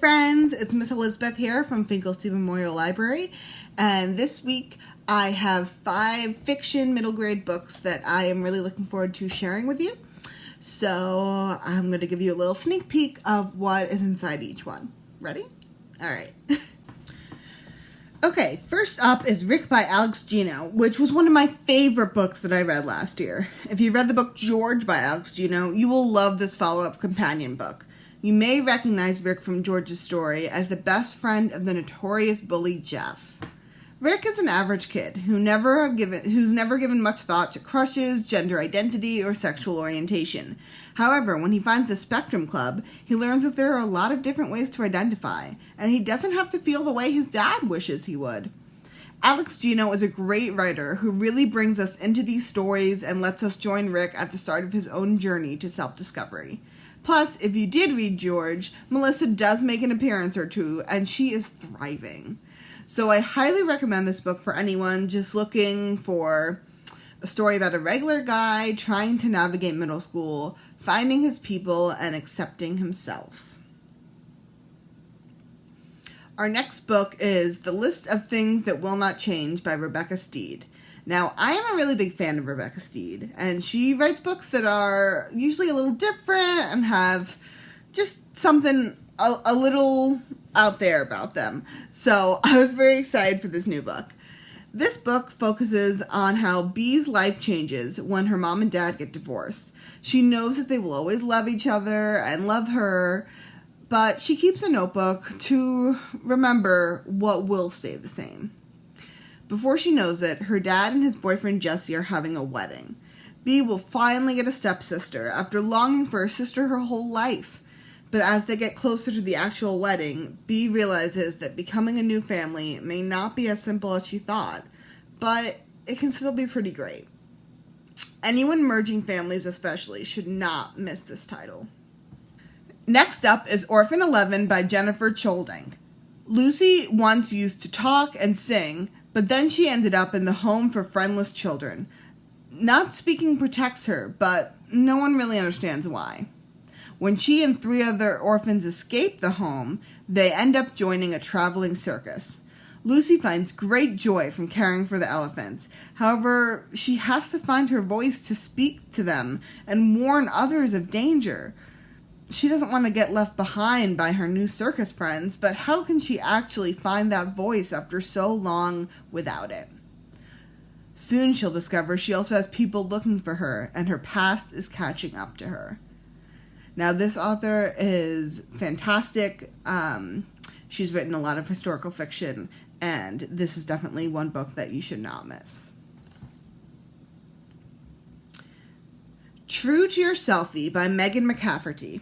friends, it's Miss Elizabeth here from Finkelstein Memorial Library, and this week I have 5 fiction middle grade books that I am really looking forward to sharing with you. So I'm going to give you a little sneak peek of what is inside each one. Ready? Alright. Okay, first up is Rick by Alex Gino, which was one of my favorite books that I read last year. If you read the book George by Alex Gino, you will love this follow-up companion book. You may recognize Rick from George's story as the best friend of the notorious bully Jeff. Rick is an average kid who's never given much thought to crushes, gender identity, or sexual orientation. However, when he finds the Spectrum Club, he learns that there are a lot of different ways to identify, and he doesn't have to feel the way his dad wishes he would. Alex Gino is a great writer who really brings us into these stories and lets us join Rick at the start of his own journey to self-discovery. Plus, if you did read George, Melissa does make an appearance or two, and she is thriving. So I highly recommend this book for anyone just looking for a story about a regular guy trying to navigate middle school, finding his people, and accepting himself. Our next book is The List of Things That Will Not Change by Rebecca Stead. Now, I am a really big fan of Rebecca Stead, and she writes books that are usually a little different and have just something a little out there about them. So I was very excited for this new book. This book focuses on how Bee's life changes when her mom and dad get divorced. She knows that they will always love each other and love her, but she keeps a notebook to remember what will stay the same. Before she knows it, her dad and his boyfriend Jesse are having a wedding. Bee will finally get a stepsister after longing for a sister her whole life. But as they get closer to the actual wedding, Bee realizes that becoming a new family may not be as simple as she thought, but it can still be pretty great. Anyone merging families especially should not miss this title. Next up is Orphan 11 by Gennifer Choldenk. Lucy once used to talk and sing, but then she ended up in the home for friendless children. Not speaking protects her, but no one really understands why. When she and 3 other orphans escape the home, they end up joining a traveling circus. Lucy finds great joy from caring for the elephants. However, she has to find her voice to speak to them and warn others of danger. She doesn't want to get left behind by her new circus friends, but how can she actually find that voice after so long without it? Soon she'll discover she also has people looking for her, and her past is catching up to her. Now, this author is fantastic. She's written a lot of historical fiction, and this is definitely one book that you should not miss. True to Your Selfie by McCafferty.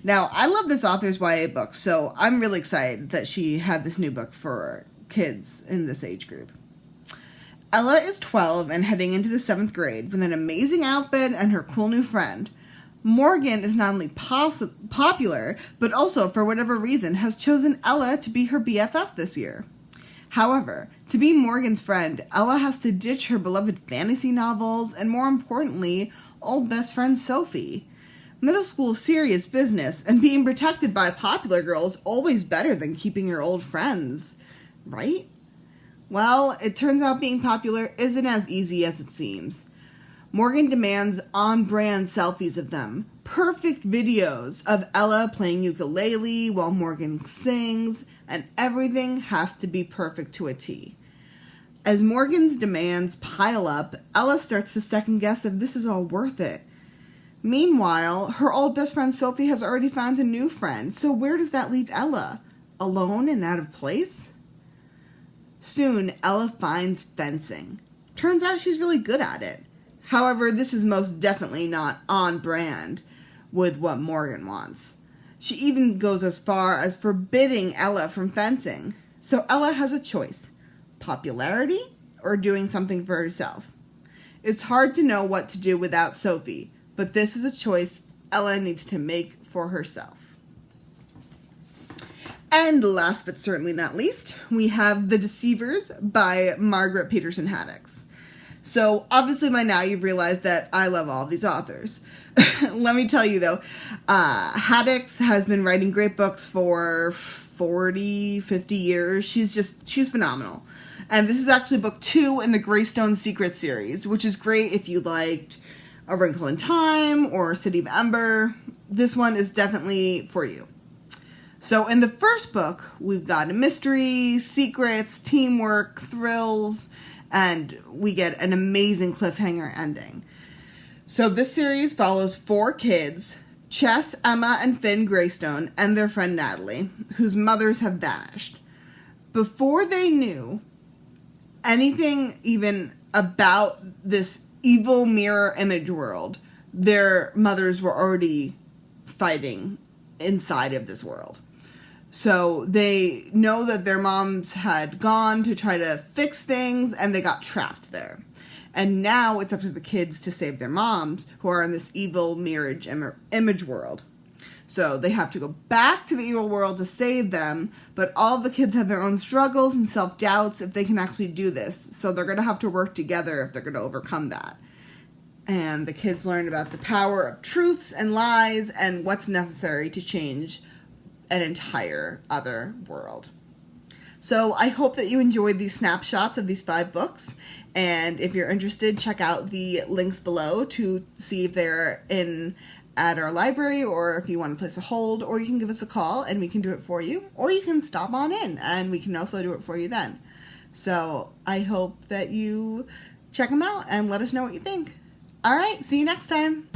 Now, I love this author's YA book, so I'm really excited that she had this new book for kids in this age group. Ella is 12 and heading into the 7th grade with an amazing outfit and her cool new friend. Morgan is not only popular, but also, for whatever reason, has chosen Ella to be her BFF this year. However, to be Morgan's friend, Ella has to ditch her beloved fantasy novels and, more importantly, old best friend Sophie. Middle school is serious business, and being protected by a popular girl is always better than keeping your old friends, right? Well, it turns out being popular isn't as easy as it seems. Morgan demands on-brand selfies of them, perfect videos of Ella playing ukulele while Morgan sings, and everything has to be perfect to a T. As Morgan's demands pile up, Ella starts to second-guess if this is all worth it. Meanwhile, her old best friend Sophie has already found a new friend, so where does that leave Ella? Alone and out of place? Soon, Ella finds fencing. Turns out she's really good at it. However, this is most definitely not on brand with what Morgan wants. She even goes as far as forbidding Ella from fencing. So Ella has a choice: popularity or doing something for herself. It's hard to know what to do without Sophie, but this is a choice Ella needs to make for herself. And last but certainly not least, we have The Deceivers by Margaret Peterson Haddix. So obviously by now you've realized that I love all these authors. Let me tell you though, Haddix has been writing great books for 40, 50 years. She's phenomenal. And this is actually book 2 in the Greystone Secret series, which is great if you liked A Wrinkle in Time or City of Ember. This one is definitely for you. So in the first book, we've got a mystery, secrets, teamwork, thrills, and we get an amazing cliffhanger ending. So this series follows 4 kids, Chess, Emma, and Finn Greystone, and their friend Natalie, whose mothers have vanished. Before they knew anything even about this evil mirror image world, their mothers were already fighting inside of this world. So they know that their moms had gone to try to fix things and they got trapped there. And now it's up to the kids to save their moms who are in this evil mirror image world. So they have to go back to the evil world to save them, but all the kids have their own struggles and self-doubts if they can actually do this. So they're going to have to work together if they're going to overcome that. And the kids learn about the power of truths and lies and what's necessary to change an entire other world. So I hope that you enjoyed these snapshots of these 5 books. And if you're interested, check out the links below to see if they're at our library, or if you want to place a hold, or you can give us a call and we can do it for you, or you can stop on in and we can also do it for you then. So I hope that you check them out and let us know what you think. All right, see you next time.